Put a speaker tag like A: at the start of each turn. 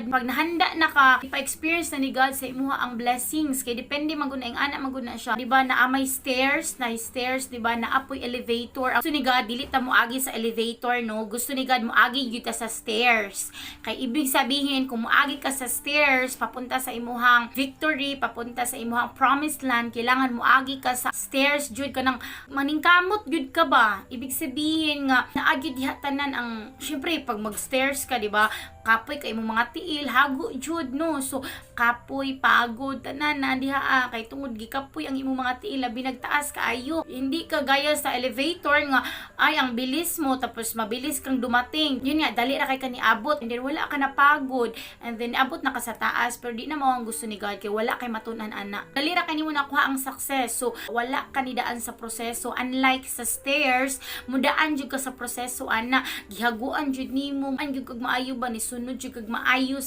A: God, pag nahanda na ka, ipa-experience na ni God sa imuha ang blessings. Kay depende maguna ang anak maguna siya. Diba na may stairs, diba na apoy elevator. Gusto ni God, dili ta mo agi sa elevator, no? Gusto ni God mo agi gyud ta sa stairs. Kay ibig sabihin kung moagi ka sa stairs papunta sa imuhang victory, papunta sa imuhang promised land, kailangan moagi ka sa stairs jud ka nang maningkamot jud ka ba. Ibig sabihin nga naagi diha tanan ang syempre pag mag-stairs ka, diba? Kapoy kay imong mga tiil, hago jud, no? So kapoy, pagod tanan na diha kay tungod gikapoy ang imong mga tiil labi nagtaas kaayo. Hindi ka gaya sa elevator nga ay ang bilis mo tapos mabilis kang dumating. Yun nga dali ra kay kaniabot and then wala ka na pagod and then abot na ka sa taas pero di na mao ang gusto ni God kay wala kay matun-an ana. Dali ra kay nimo nakuha ang success. So wala ka ni daan sa proseso, unlike sa stairs mudaan jud ka sa proseso ana, gihaguan jud nimo, an jud kag maayo ba ni sunod jud kag maayo